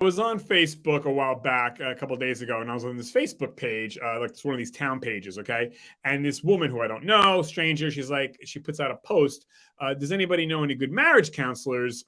was on Facebook a while back, a couple of days ago, and I was on this Facebook page, like it's one of these town pages, okay? And this woman who I don't know, stranger, she puts out a post. Does anybody know any good marriage counselors?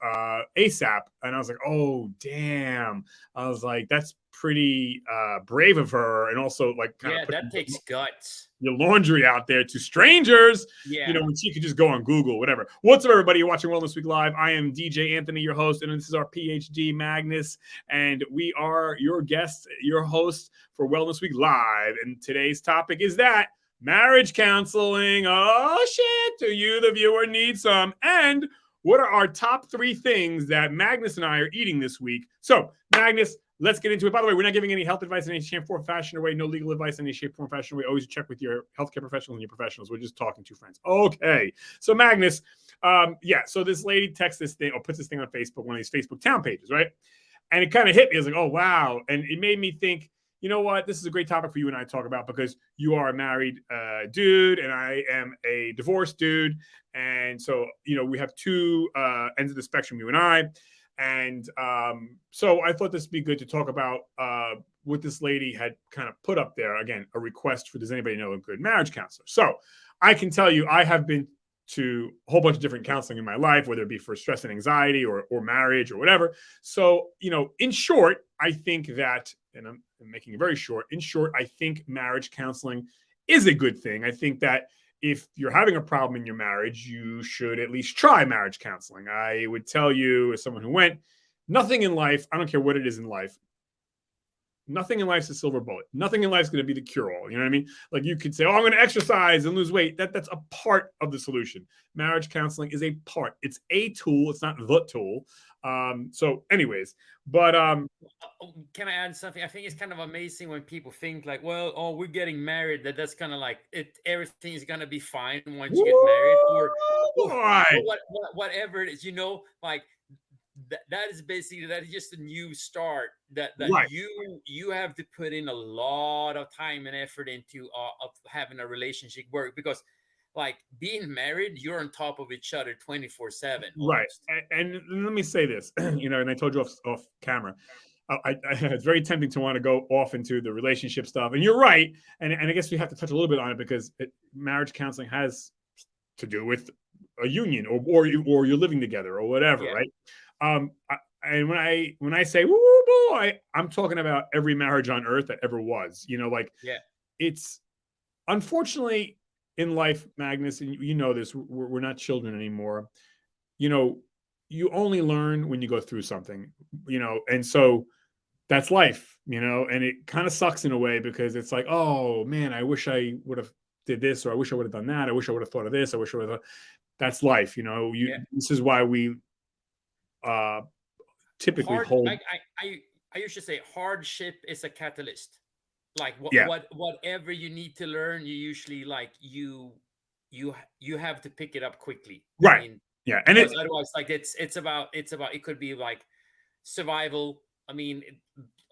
ASAP. And I was like, oh damn. I was like, that's pretty brave of her, and also like kind of Yeah, that takes guts. your laundry out there to strangers, Yeah. when she could just go on Google, whatever. What's up, everybody? You're watching Wellness Week Live. I am DJ Anthony, your host, and this is our PhD Magnus, and we are your guests, your hosts for Wellness Week Live. And today's topic is that marriage counseling. Oh, shit. Do you, the viewer, need some? And what are our top 3 things that Magnus and I are eating this week? So, Magnus, let's get into it. By the way, we're not giving any health advice in any shape, form, fashion, or way. No legal advice in any shape, form, fashion, or way. Always check with your healthcare professionals and your professionals. We're just talking to friends. Okay. So Magnus, so this lady texts this thing or puts this thing on Facebook, one of these Facebook town pages, right? And it kind of hit me. I was like, oh, wow. And it made me think, you know what? This is a great topic for you and I to talk about because you are a married dude and I am a divorced dude. And so, we have two ends of the spectrum, you and I. And so I thought this would be good to talk about what this lady had kind of put up there. Again, a request for, does anybody know a good marriage counselor? So I can tell you, I have been to a whole bunch of different counseling in my life, whether it be for stress and anxiety or marriage or whatever. So, in short, I think that, and I'm making it very short, in short, I think marriage counseling is a good thing. I think that if you're having a problem in your marriage, you should at least try marriage counseling. I would tell you, as someone who went, nothing in life, I don't care what it is in life, nothing in life's a silver bullet. Nothing in life's going to be the cure-all. You know what I mean? Like you could say, oh, I'm going to exercise and lose weight. That's a part of the solution. Marriage counseling is a part. It's a tool. It's not the tool. So anyways, but can I add something? I think it's kind of amazing when people think like, well, oh, we're getting married. That's kind of like everything is gonna be fine once you get married, or whatever it is. Like that is basically that is just a new start. That right. you have to put in a lot of time and effort into of having a relationship work because. Like being married, you're on top of each other 24/7. Right. And let me say this, and I told you off camera, it's very tempting to want to go off into the relationship stuff. And you're right. And I guess we have to touch a little bit on it because marriage counseling has to do with a union or you're living together or whatever. Yeah. Right. And when I say, woo boy, I'm talking about every marriage on earth that ever was, it's unfortunately, in life, Magnus, and you know this, we're not children anymore. You only learn when you go through something, and so that's life, and it kind of sucks in a way because it's like, oh man, I wish I would have did this, or I wish I would have done that. I wish I would have thought of this. I wish I would have. That's life, This is why we typically hold. I used to say hardship is a catalyst. Like whatever you need to learn, you usually like you have to pick it up quickly, right? I mean, yeah, and otherwise, like it's about it could be like survival. I mean,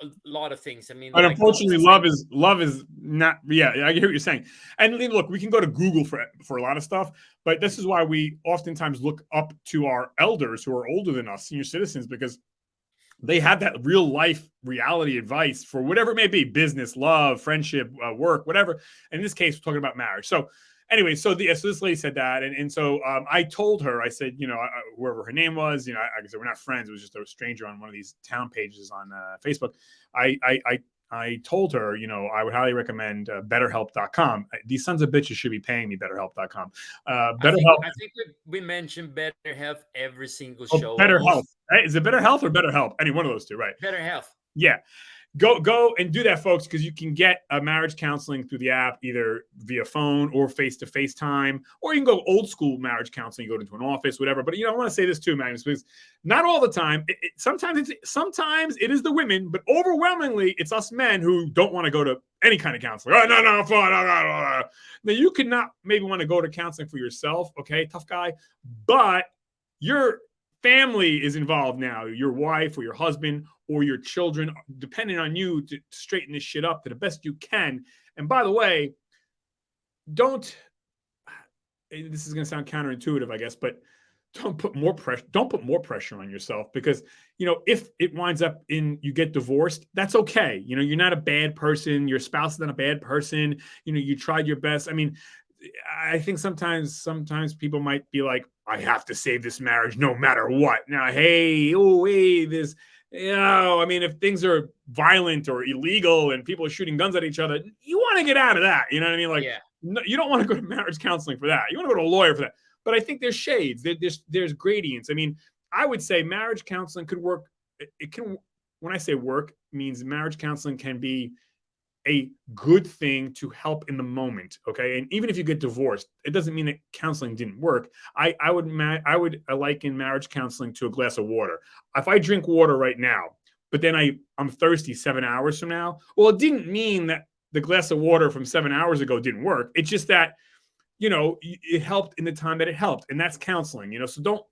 a lot of things. I mean, but like, unfortunately, love is not. Yeah, I hear what you're saying. And look, we can go to Google for a lot of stuff, but this is why we oftentimes look up to our elders who are older than us, senior citizens, because they have that real life reality advice for whatever it may be, business, love, friendship, work, whatever. And in this case, we're talking about marriage. So anyway, so this lady said that. And so I told her, I said, whoever her name was, I said, we're not friends. It was just a stranger on one of these town pages on Facebook. I told her, I would highly recommend BetterHelp.com. These sons of bitches should be paying me BetterHelp.com. BetterHelp. I think we mentioned BetterHelp every single show. BetterHelp. Right? Is it BetterHealth or BetterHelp? Any one of those two, right? BetterHelp. Yeah. Go and do that, folks, because you can get a marriage counseling through the app, either via phone or face-to-face time, or you can go old school marriage counseling, you go into an office, whatever. But I want to say this too, Magnus, because not all the time. Sometimes it is the women, but overwhelmingly it's us men who don't want to go to any kind of counseling. Oh, no, fine. Now you could not maybe want to go to counseling for yourself, okay, tough guy, but your family is involved now, your wife or your husband or your children, depending on you to straighten this shit up to the best you can. And by the way, this is going to sound counterintuitive, I guess, but don't put more pressure on yourself, because if it winds up in you get divorced, that's okay. You're not a bad person, your spouse is not a bad person, you tried your best. I mean, I think sometimes people might be like, I have to save this marriage no matter what. Now, hey, this, I mean, if things are violent or illegal and people are shooting guns at each other, you want to get out of that. You know what I mean? Like, no, you don't want to go to marriage counseling for that. You want to go to a lawyer for that. But I think there's shades. There's gradients. I mean, I would say marriage counseling could work. It can. When I say work, means marriage counseling can be a good thing to help in the moment. Okay, and even if you get divorced, it doesn't mean that counseling didn't work. I would liken marriage counseling to a glass of water. If I drink water right now, but then I'm thirsty 7 hours from now, well, it didn't mean that the glass of water from 7 hours ago didn't work. It's just that it helped in the time that it helped. And that's counseling, so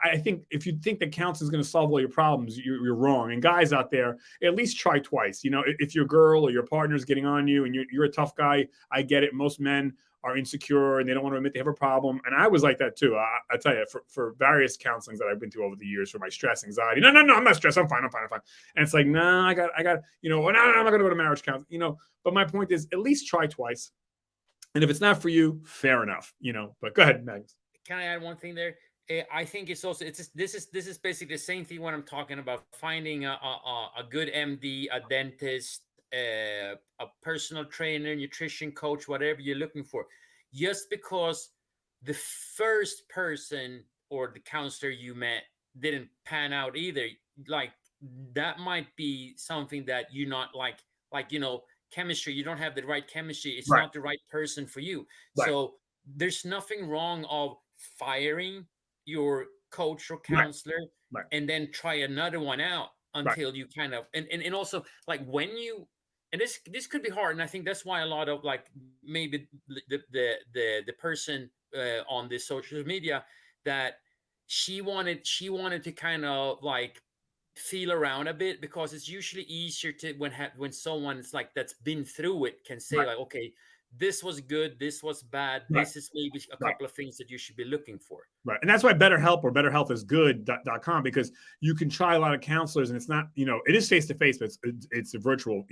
I think if you think that counseling is going to solve all your problems, you're wrong. And guys out there, at least try twice. If your girl or your partner is getting on you and you're a tough guy, I get it. Most men are insecure and they don't want to admit they have a problem. And I was like that too. I tell you, for various counselings that I've been through over the years for my stress, anxiety. No, I'm not stressed. I'm fine. And it's like, I got, no, I'm not going to go to marriage counseling, but my point is at least try twice. And if it's not for you, fair enough, but go ahead, Magnus. Can I add one thing there? I think this is basically the same thing when I'm talking about finding a good MD, a dentist, a personal trainer, nutrition coach, whatever you're looking for. Just because the first person or the counselor you met didn't pan out either, like that might be something that you're not like chemistry. You don't have the right chemistry. It's not the right person for you. Right. So there's nothing wrong of firing your coach or counselor and then try another one out until you kind of and also like when you, and this could be hard, and I think that's why a lot of like maybe the person on this social media that she wanted to kind of like feel around a bit, because it's usually easier to when someone is like that's been through it can say like, okay, this was good, this was bad, this is maybe a couple of things that you should be looking for. Right. And that's why BetterHelp or BetterHealthIsGood.com, because you can try a lot of counselors and it's not, it is face-to-face, but it's a virtual,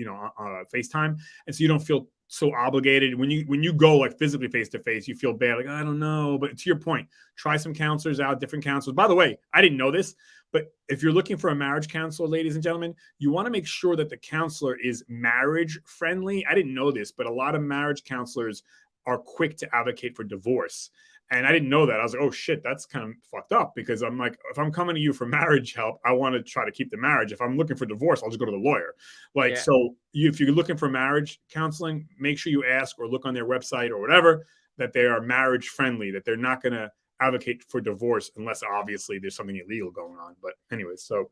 FaceTime. And so you don't feel so obligated. When you go like physically face-to-face, you feel bad. Like, I don't know. But to your point, try some counselors out, different counselors. By the way, I didn't know this, but if you're looking for a marriage counselor, ladies and gentlemen, you want to make sure that the counselor is marriage friendly. I didn't know this, but a lot of marriage counselors are quick to advocate for divorce. And I didn't know that. I was like, oh shit, that's kind of fucked up, because I'm like, if I'm coming to you for marriage help, I want to try to keep the marriage. If I'm looking for divorce, I'll just go to the lawyer. Like, so if you're looking for marriage counseling, make sure you ask or look on their website or whatever, that they are marriage friendly, that they're not going to advocate for divorce unless obviously there's something illegal going on. But anyway, so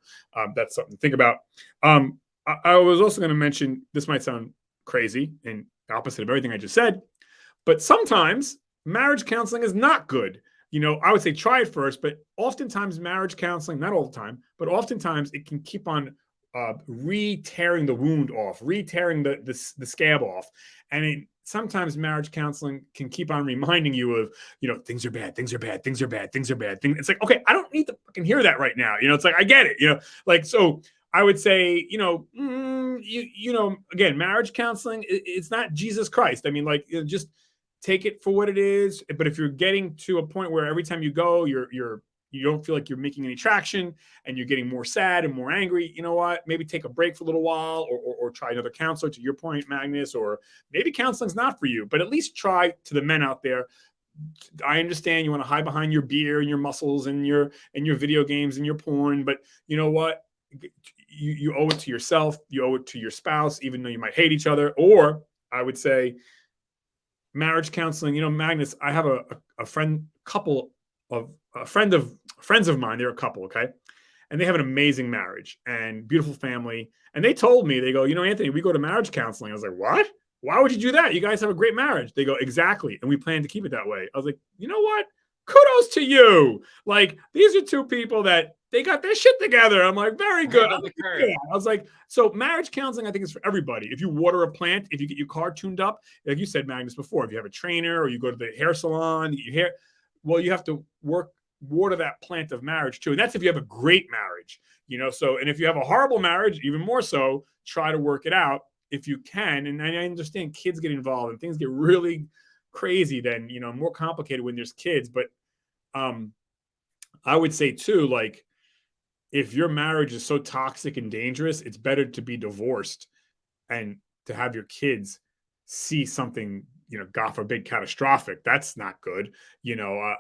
that's something to think about. I was also going to mention, this might sound crazy and opposite of everything I just said, but sometimes marriage counseling is not good. I would say try it first, but oftentimes marriage counseling, not all the time, but oftentimes it can keep on re-tearing the wound off, re-tearing the scab off. And sometimes marriage counseling can keep on reminding you of, things are bad, things are bad, things are bad, things are bad. It's like, okay, I don't need to fucking hear that right now. It's like, I get it, like, so I would say, again, marriage counseling, it's not Jesus Christ. I mean, like, just take it for what it is. But if you're getting to a point where every time you go, you don't feel like you're making any traction and you're getting more sad and more angry, you know what? Maybe take a break for a little while or try another counselor, to your point, Magnus, or maybe counseling's not for you, but at least try. To the men out there, I understand you want to hide behind your beer and your muscles and your video games and your porn, but you know what? You owe it to yourself. You owe it to your spouse, even though you might hate each other. Or I would say marriage counseling, Magnus, I have a friend, friends of mine. They're a couple. Okay. And they have an amazing marriage and beautiful family. And they told me, they go, Anthony, we go to marriage counseling. I was like, what? Why would you do that? You guys have a great marriage. They go, exactly. And we plan to keep it that way. I was like, you know what? Kudos to you. Like, these are two people that they got their shit together. I'm like, very good. I was like, so marriage counseling, I think, is for everybody. If you water a plant, if you get your car tuned up, like you said, Magnus, before, if you have a trainer or you go to the hair salon, you get your hair, well, you have to work water that plant of marriage too. And that's if you have a great marriage, you know. So, and if you have a horrible marriage, even more so, try to work it out if you can. And I understand kids get involved and things get really crazy, then, you know, more complicated when there's kids. But I would say too, like, if your marriage is so toxic and dangerous, it's better to be divorced and to have your kids see something, you know, God forbid, catastrophic. That's not good. You know,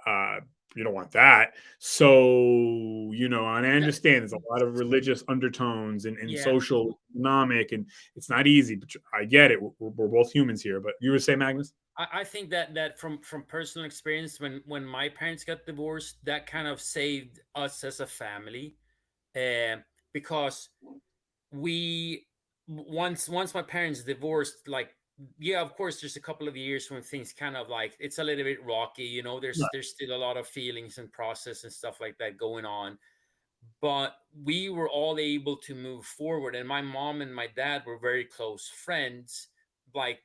you don't want that. So, you know, and I understand there's a lot of religious undertones and social, economic, and it's not easy, but I get it. We're both humans here. But you were saying, Magnus? I think that from personal experience, when my parents got divorced, that kind of saved us as a family, because we once my parents divorced, like, yeah, of course there's a couple of years when things kind of like, it's a little bit rocky, you know, there's still a lot of feelings and process and stuff like that going on, but we were all able to move forward, and my mom and my dad were very close friends, like,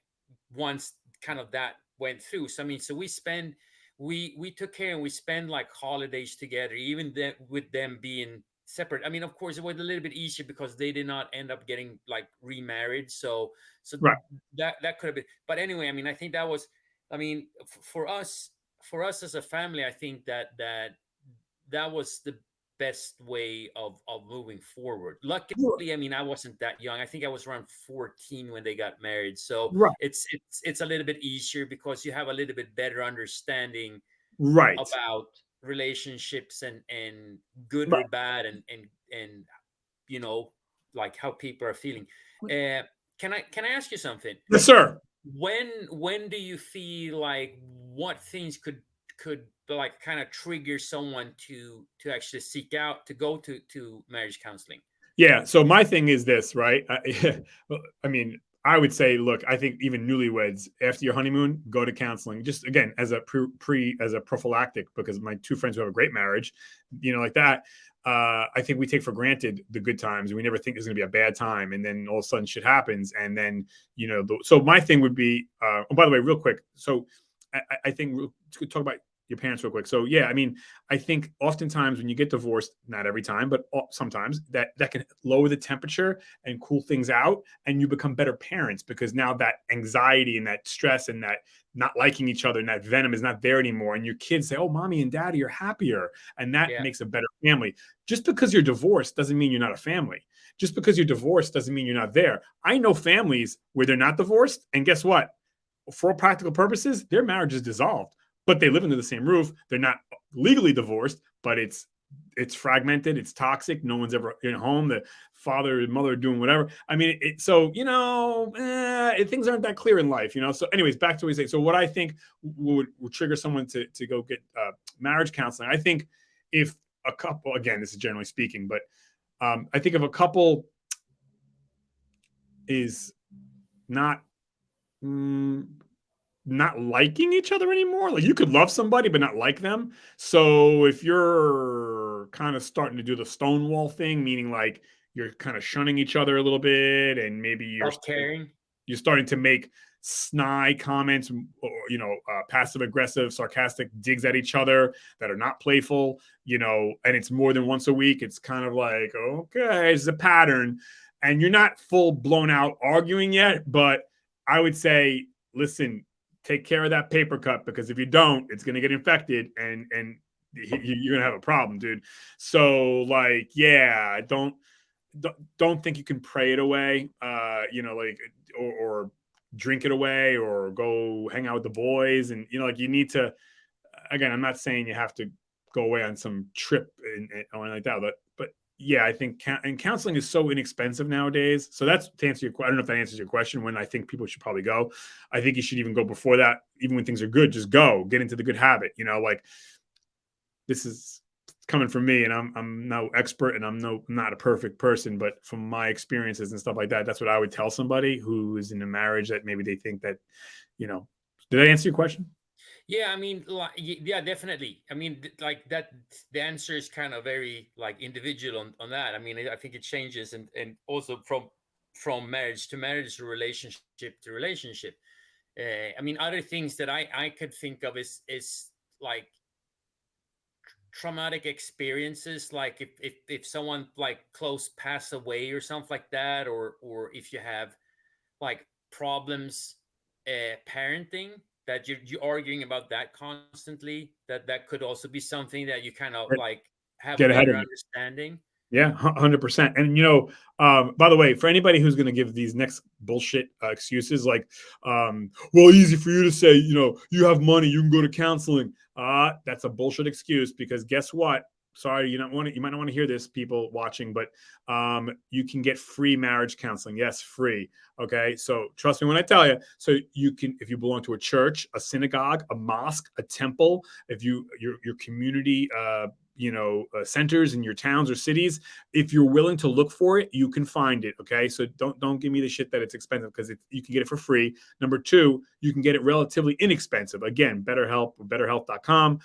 once kind of that went through. So I mean, so we took care, and we spend like holidays together, even with them being separate. I mean, of course, it was a little bit easier because they did not end up getting like remarried. So Right. that could have been. But anyway, I mean, I think that was, I mean, for us as a family, I think that was the best way of moving forward. Luckily, I mean, I wasn't that young. I think I was around 14 when they got married. So Right. it's a little bit easier because you have a little bit better understanding Right. about relationships and good or bad, and you know, like how people are feeling. Can I ask you something? Yes, sir. When do you feel like, what things could like kind of trigger someone to actually seek out to go to marriage counseling? Yeah. So my thing is this, right? I mean, I would say, look, I think even newlyweds, after your honeymoon, go to counseling. Just again, as a as a prophylactic, because my two friends who have a great marriage, you know, like that. I think we take for granted the good times. We never think there's going to be a bad time, and then all of a sudden shit happens, and then, you know. So my thing would be. Oh, by the way, real quick. So I think we'll talk about your parents real quick. So yeah, I mean, I think oftentimes when you get divorced, not every time, but sometimes that can lower the temperature and cool things out, and you become better parents, because now that anxiety and that stress and that not liking each other and that venom is not there anymore, and your kids say, "Oh, mommy and daddy are happier," and that makes a better family. Just because you're divorced doesn't mean you're not a family. Just because you're divorced doesn't mean you're not there. I know families where they're not divorced, and guess what? For all practical purposes, their marriage is dissolved, but they live under the same roof. They're not legally divorced, but it's fragmented. It's toxic. No one's ever in home. The father and mother are doing whatever. I mean, so, you know, things aren't that clear in life, you know? So anyways, back to what we say. So what I think would trigger someone to go get marriage counseling, I think if a couple, again, this is generally speaking, but I think if a couple is not not liking each other anymore. Like, you could love somebody but not like them. So if you're kind of starting to do the stonewall thing, meaning like you're kind of shunning each other a little bit, and maybe you're starting to make snide comments, or, you know, passive aggressive, sarcastic digs at each other that are not playful, you know, and it's more than once a week, it's kind of like, okay, it's a pattern, and you're not full blown out arguing yet, but I would say, listen, take care of that paper cut, because if you don't, it's going to get infected, and you're going to have a problem, dude. So like, yeah, don't think you can pray it away, you know, like, or drink it away, or go hang out with the boys, and, you know, like, you need to. Again, I'm not saying you have to go away on some trip or like that, but yeah, I think and counseling is so inexpensive nowadays. So that's to answer your question. I don't know if that answers your question. When I think people should probably go, I think you should even go before that. Even when things are good, just go, get into the good habit. You know, like, this is coming from me, and I'm no expert, and I'm not a perfect person, but from my experiences and stuff like that, that's what I would tell somebody who is in a marriage that maybe they think that, you know. Did I answer your question? Yeah, I mean, yeah, definitely. I mean, like that, the answer is kind of very like individual on that. I mean, I think it changes, and also from marriage to marriage, relationship to relationship. I mean, other things that I could think of is like traumatic experiences, like if someone like close pass away or something like that, or if you have like problems parenting, that you're arguing about that constantly, that could also be something that you kind of Right. like have a Get ahead better of it. understanding. Yeah, 100%. And by the way, for anybody who's going to give these next bullshit excuses, like, well, easy for you to say, you have money, you can go to counseling. That's a bullshit excuse, because guess what? Sorry, you might not want to hear this, people watching, but you can get free marriage counseling. Yes, free. Okay, so trust me when I tell you. So you can, if you belong to a church, a synagogue, a mosque, a temple, if your community centers in your towns or cities, if you're willing to look for it, you can find it. Okay, so don't give me the shit that it's expensive, because you can get it for free. Number two, you can get it relatively inexpensive. Again, BetterHelp or BetterHelp.com.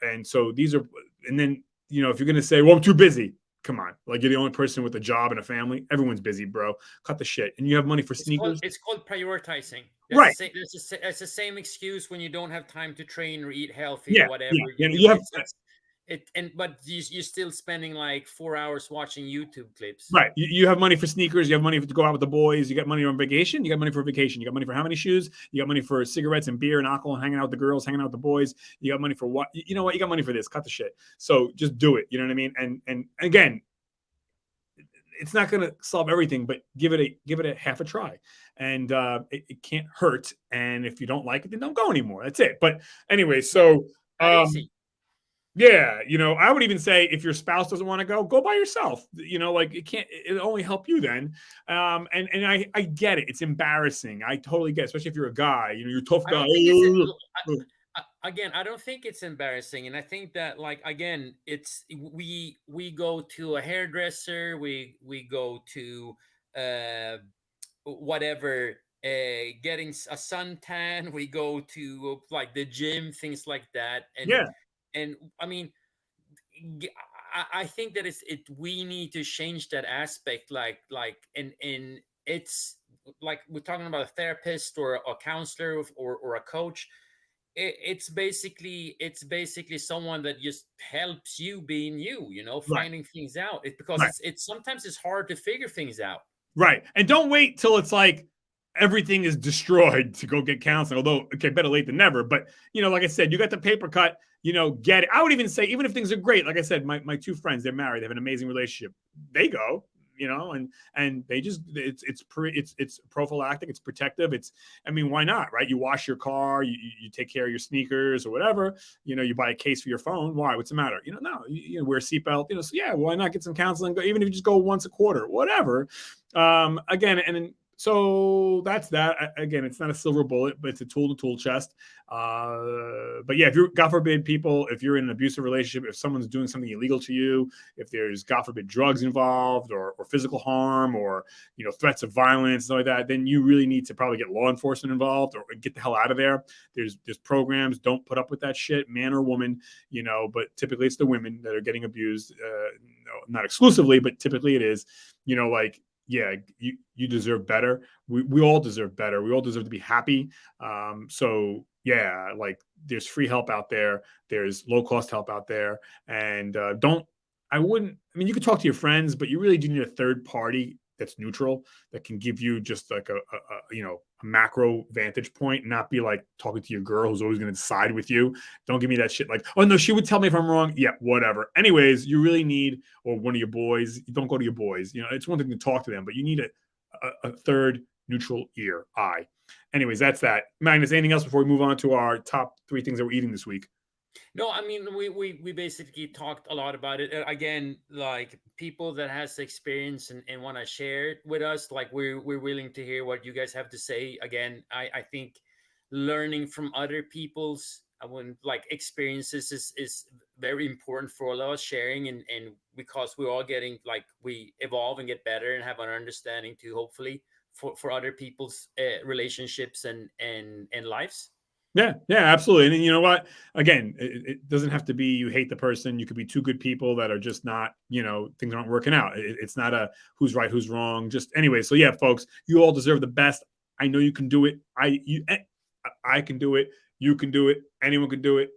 And so these are, and then if you're gonna say, well, I'm too busy. Come on, like, you're the only person with a job and a family. Everyone's busy, bro. Cut the shit. And you have money for sneakers. It's called prioritizing. Right. That's the same excuse when you don't have time to train or eat healthy Yeah. or whatever. Yeah. You have. But you're still spending like 4 hours watching YouTube clips. Right. You have money for sneakers. You have money to go out with the boys. You got money on vacation. You got money for vacation. You got money for how many shoes? You got money for cigarettes and beer and alcohol and hanging out with the girls, hanging out with the boys. You got money for what? You know what? You got money for this. Cut the shit. So just do it. You know what I mean? And again, it's not going to solve everything, but give it a half a try. And it can't hurt. And if you don't like it, then don't go anymore. That's it. But anyway, so yeah, I would even say, if your spouse doesn't want to go by yourself. Like, it'll only help you then. And I get it. It's embarrassing. I totally get it, especially if you're a guy, you're a tough guy. Again, I don't think it's embarrassing. And I think that, like, again, it's, we go to a hairdresser, we go to whatever, getting a suntan, we go to like the gym, things like that. And I mean, I think that we need to change that aspect. And it's like, we're talking about a therapist or a counselor or a coach. It's basically someone that just helps you being finding things out. Because it's sometimes it's hard to figure things out. Right. And don't wait till it's like everything is destroyed to go get counseling. Although, okay, better late than never. But, like I said, you got the paper cut, get it. I would even say, even if things are great, like I said, my two friends, they're married, they have an amazing relationship. They go, and they just, it's prophylactic, it's protective. Why not, right? You wash your car, you take care of your sneakers or whatever, you buy a case for your phone. Why? What's the matter? No, you wear a seatbelt, so yeah, why not get some counseling? Even if you just go once a quarter, whatever. Again, and so that's that. Again, it's not a silver bullet, but it's a tool in the tool chest. But yeah, if you're, God forbid, people, if you're in an abusive relationship, if someone's doing something illegal to you, if there's, God forbid, drugs involved or physical harm or, threats of violence, stuff like that, then you really need to probably get law enforcement involved or get the hell out of there. There's programs. Don't put up with that shit, man or woman, but typically it's the women that are getting abused. Not exclusively, but typically it is, yeah, you deserve better. We all deserve better. We all deserve to be happy. So yeah, like, there's free help out there. There's low cost help out there. And you could talk to your friends, but you really do need a third party that's neutral, that can give you just like a macro vantage point, and not be like talking to your girl who's always going to side with you. Don't give me that shit like, oh no, she would tell me if I'm wrong. Yeah, whatever. Anyways, you really need, or one of your boys, don't go to your boys. It's one thing to talk to them, but you need a third neutral eye. Anyways, that's that. Magnus, anything else before we move on to our top 3 things that we're eating this week? No, we basically talked a lot about it. Again, like, people that has experience and want to share it with us, like, we're willing to hear what you guys have to say. Again, I think learning from other people's experiences is very important for all of us, sharing, and because we're all getting, like, we evolve and get better and have an understanding too, hopefully, for other people's relationships and lives. Yeah, absolutely. And you know what? Again, it doesn't have to be you hate the person. You could be two good people that are just not, things aren't working out. It's not a who's right, who's wrong. Just anyway. So yeah, folks, you all deserve the best. I know you can do it. I can do it. You can do it. Anyone can do it.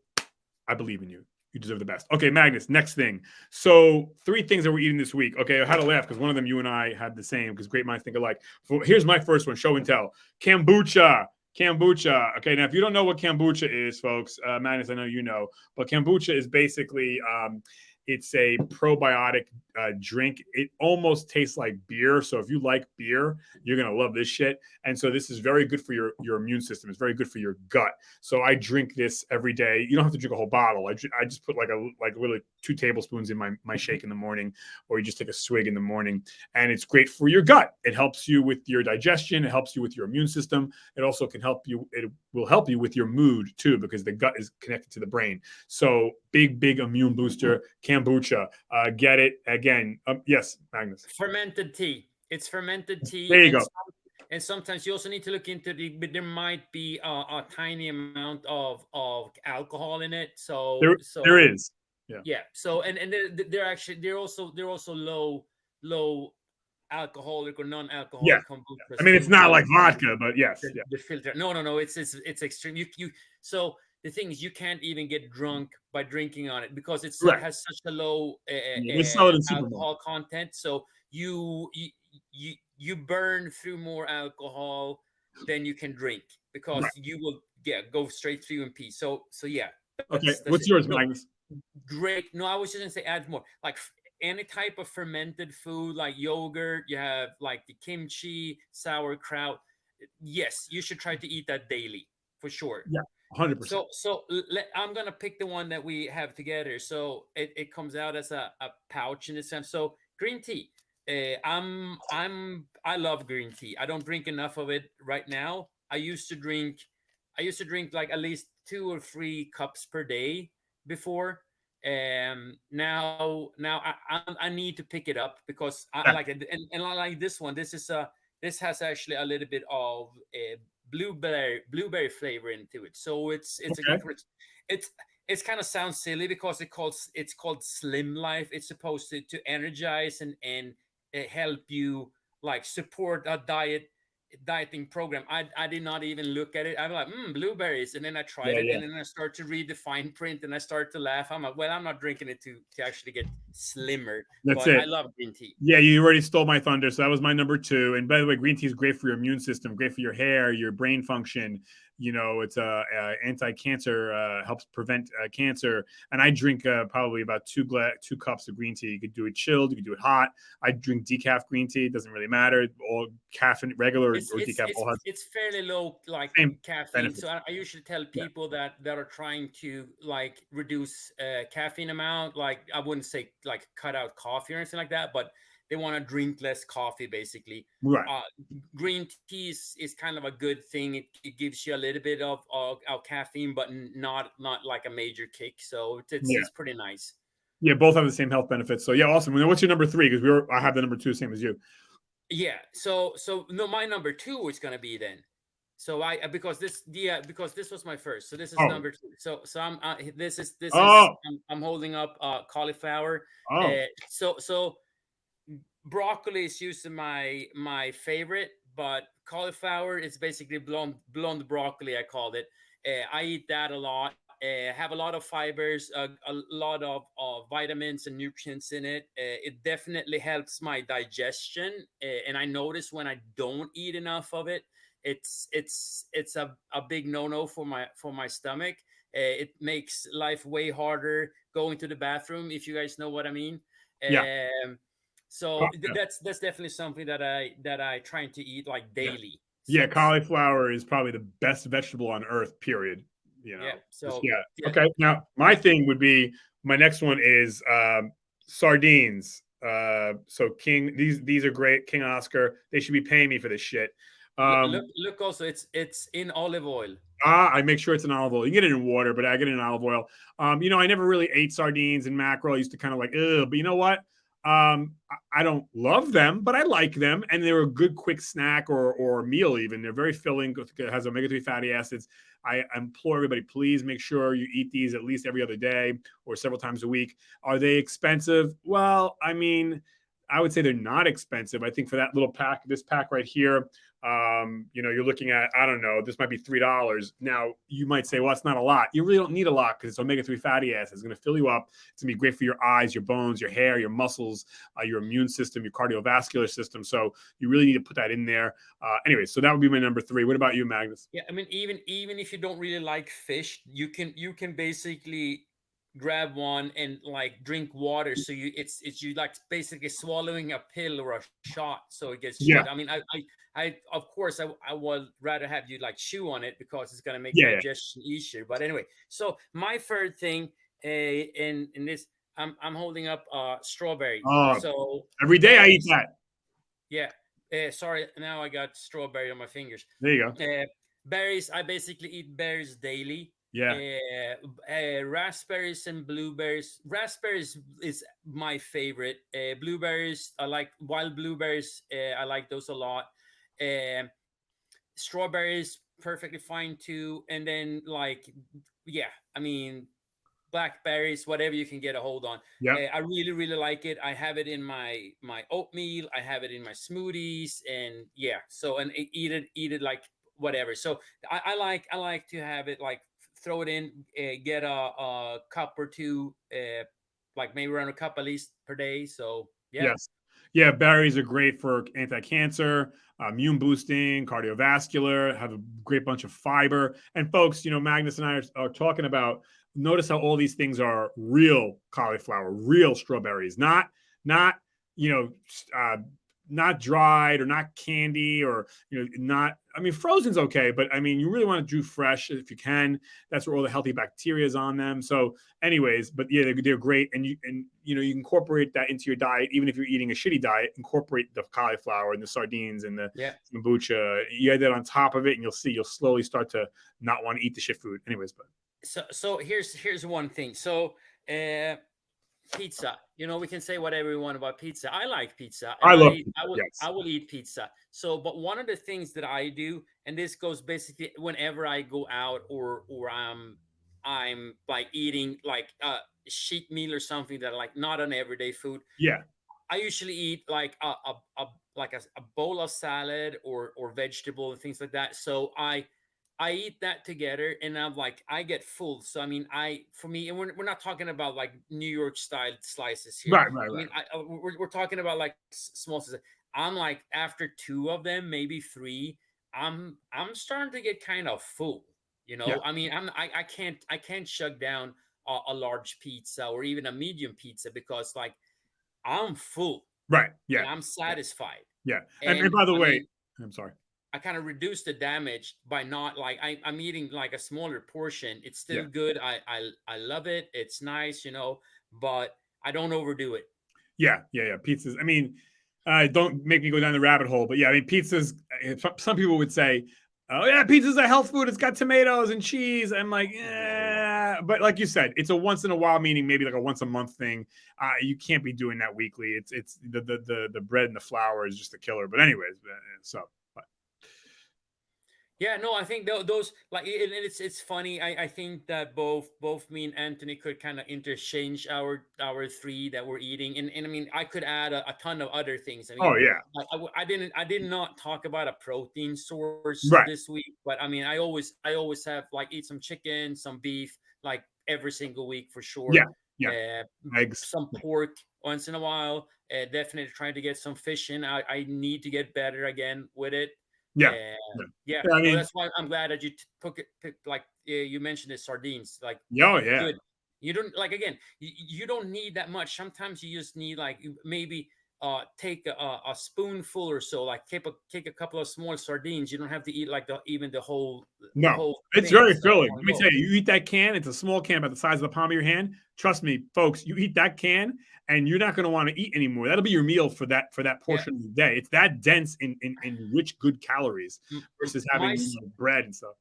I believe in you. You deserve the best. Okay, Magnus, next thing. So 3 things that we're eating this week. Okay, I had to laugh because one of them you and I had the same because great minds think alike. Here's my first one, show and tell. Kombucha. Kombucha. Okay, now if you don't know what kombucha is, folks, Magnus, I know you know, but kombucha is basically it's a probiotic drink. It almost tastes like beer. So if you like beer, you're going to love this shit. And so this is very good for your immune system. It's very good for your gut. So I drink this every day. You don't have to drink a whole bottle. I just put like literally 2 tablespoons in my shake in the morning, or you just take a swig in the morning. And it's great for your gut. It helps you with your digestion. It helps you with your immune system. It also can help you. It will help you with your mood too, because the gut is connected to the brain. So big immune booster, kombucha. Get it again. Yes, Magnus. Fermented tea. It's fermented tea. There you go. And sometimes you also need to look into but there might be a tiny amount of alcohol in it. So there is. Yeah. So and they're also low alcoholic or non-alcoholic kombucha. I mean, it's not like vodka, but yes. The filter. No. It's extreme. You so the thing is, you can't even get drunk by drinking on it because it has such a low alcohol content. So you burn through more alcohol than you can drink because you will go straight through and pee. So yeah. Okay. What's yours, Magnus? Great. No, I was just gonna say add more. Like any type of fermented food, like yogurt. You have like the kimchi, sauerkraut. Yes, you should try to eat that daily for sure. Yeah. 100%. So I'm gonna pick the one that we have together. So it comes out as a pouch in a sense. So green tea. I love green tea. I don't drink enough of it right now. I used to drink like at least 2 or 3 cups per day before. Now I need to pick it up because I like it, and I like this one. This has actually a little bit of blueberry flavor into it. So it's kind of sounds silly because it's called Slim Life. It's supposed to energize and help you like support a dieting program. I did not even look at it. I'm like, blueberries, and then I tried it, and then I start to read the fine print, and I start to laugh. I'm like, well, I'm not drinking it to actually get slimmer. That's it. I love green tea. Yeah, you already stole my thunder, so that was my number 2. And by the way, green tea is great for your immune system, great for your hair, your brain function. You know, it's anti-cancer, helps prevent cancer. And I drink probably about 2 cups of green tea. You could do it chilled, you could do it hot. I drink decaf green tea. It doesn't really matter. All caffeine, regular or decaf. It's fairly low, like caffeine. Benefits. So I usually tell people that are trying to like reduce caffeine amount. Like I wouldn't say like cut out coffee or anything like that, but they want to drink less coffee, basically. Right. Green tea is kind of a good thing. It gives you a little bit of caffeine, but not like a major kick. So it's pretty nice. Yeah, both have the same health benefits. So yeah, awesome. What's your number 3? Because I have the number 2, same as you. Yeah. So no, my number 2 is gonna be then. So because this was my first. So this is number 2. So I'm I'm holding up cauliflower. So broccoli is usually my favorite, but cauliflower is basically blonde broccoli, I called it. I eat that a lot. Have a lot of fibers, a lot of vitamins and nutrients in it. It definitely helps my digestion, and I notice when I don't eat enough of it, it's a big no-no for my stomach. It makes life way harder going to the bathroom, if you guys know what I mean. So that's definitely something that I try to eat like daily. Yeah, cauliflower is probably the best vegetable on earth, period. You know. Okay. Now my thing would be, my next one is sardines. So King, these are great. King Oscar, they should be paying me for this shit. Look also, it's in olive oil. I make sure it's in olive oil. You can get it in water, but I get it in olive oil. You know, I never really ate sardines and mackerel. I used to kind of like, ugh, but you know what? I don't love them, but I like them, and they're a good quick snack or meal. Even they're very filling. It has omega-3 fatty acids. I implore everybody, please make sure you eat these at least every other day or several times a week. Are they expensive? Well, I mean, I would say they're not expensive. I think for that little pack, this pack right here, you're looking at, I don't know, this might be $3. Now, you might say, well, that's not a lot. You really don't need a lot because it's omega-3 fatty acids. It's going to fill you up. It's going to be great for your eyes, your bones, your hair, your muscles, your immune system, your cardiovascular system. So you really need to put that in there. Anyway, so that would be my number 3. What about you, Magnus? Yeah, I mean, even if you don't really like fish, you can basically grab one and like drink water. So it's you like basically swallowing a pill or a shot, so it gets chewed. Yeah. I mean, I of course I would rather have you like chew on it because it's gonna make Yeah. digestion easier. But anyway, so my third thing, in this, I'm holding up strawberry. So every day I eat that. Yeah. Sorry, now I got strawberry on my fingers. There you go. Berries, I basically eat berries daily. Yeah. Raspberries and blueberries. Raspberries is my favorite. Blueberries, I like wild blueberries. I like those a lot. Strawberries, perfectly fine too. And then I mean, blackberries, whatever you can get a hold on. Yeah. I really, really like it. I have it in my oatmeal. I have it in my smoothies, and so and eat it like whatever. So I like to have it like throw it in, get a cup or two, like maybe around a cup at least per day. So yeah. Yes. Yeah, berries are great for anti-cancer, immune boosting, cardiovascular, have a great bunch of fiber. And folks, Magnus and I are talking about, notice how all these things are real cauliflower, real strawberries, not not dried or not candy or frozen's okay, but you really want to do fresh if you can. That's where all the healthy bacteria is on them. So anyways, but yeah, they're great, and you incorporate that into your diet. Even if you're eating a shitty diet, incorporate the cauliflower and the sardines and the kombucha. You add that on top of it, and you'll slowly start to not want to eat the shit food. Anyways, but so here's one thing. So pizza, we can say whatever we want about pizza. I like pizza. I will eat pizza. So, but one of the things that I do, and this goes basically whenever I go out or I'm like eating like a sheet meal or something that like not an everyday food. Yeah. I usually eat like a bowl of salad or vegetable and things like that. So I eat that together, and I'm like, I get full. So I mean, for me, and we're not talking about like New York style slices here. Right. I mean, we're talking about like small slices. I'm like, after 2 of them, maybe 3, I'm starting to get kind of full. Yeah. I mean, I can't shut down a large pizza or even a medium pizza because like I'm full. Right. Yeah. And I'm satisfied. Yeah. And by the way, I'm sorry. I kind of reduce the damage by not like I'm eating like a smaller portion. It's still good. I love it. It's nice, but I don't overdo it. Yeah. Pizzas. I mean, don't make me go down the rabbit hole, but yeah, I mean, pizzas. Some people would say, "Oh yeah, pizza's a health food. It's got tomatoes and cheese." I'm like, yeah, but like you said, it's a once in a while, meaning maybe like a once a month thing. You can't be doing that weekly. It's the bread and the flour is just a killer. But anyways, so. Yeah, no, I think those like it's funny. I think that both me and Anthony could kind of interchange our 3 that we're eating, and I mean I could add a ton of other things. I mean, I did not talk about a protein source this week, but I mean I always have like eat some chicken, some beef, like every single week for sure. Yeah. Eggs, some pork once in a while. Definitely trying to get some fish in. I need to get better again with it. Yeah. I mean, that's why I'm glad that you picked like you mentioned the sardines. Like, good. You don't like again. You don't need that much. Sometimes you just need like maybe take a spoonful or so. Like take a couple of small sardines. You don't have to eat like even the whole. No, the whole it's very filling. Let me tell you, you eat that can. It's a small can about the size of the palm of your hand. Trust me, folks. You eat that can, and you're not going to want to eat anymore. That'll be your meal for that portion of the day. It's that dense in rich, good calories versus having bread and stuff.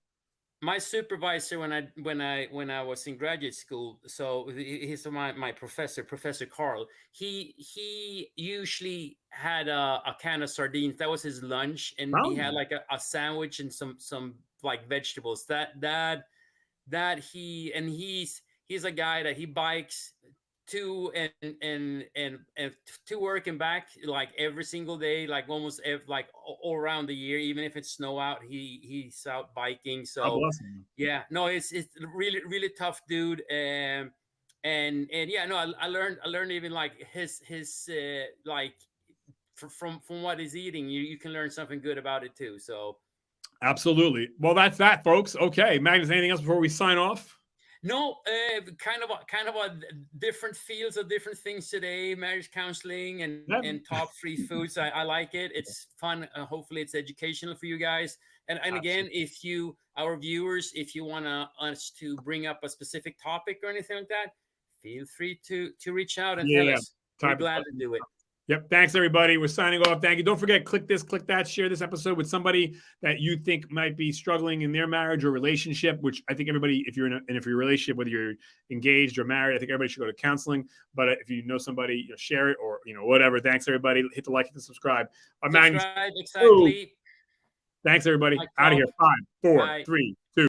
My supervisor when I was in graduate school, so he's my professor, Professor Carl. He usually had a can of sardines. That was his lunch, and he had like a sandwich and some like vegetables. He's a guy that he bikes to to work and back like every single day, like almost like all around the year, even if it's snow out, he's out biking. So yeah, no, it's really tough dude. And yeah, no, I learned even like his like from what he's eating, you can learn something good about it too. So absolutely. Well, that's that, folks. Okay, Magnus, anything else before we sign off? No, kind of a different fields of different things today. Marriage counseling and top 3 foods. I like it. It's fun. Hopefully, it's educational for you guys. And again, if you, our viewers, if you want us to bring up a specific topic or anything like that, feel free to reach out and tell us. We're glad to do it. Yep. Thanks, everybody. We're signing off. Thank you. Don't forget, click this, click that, share this episode with somebody that you think might be struggling in their marriage or relationship, which I think everybody, if you're in a relationship, whether you're engaged or married, I think everybody should go to counseling. But if you know somebody, share it or, whatever. Thanks, everybody. Hit the like, hit the subscribe. Subscribe, exactly. Thanks, everybody. Out of here. 5, 4, 3,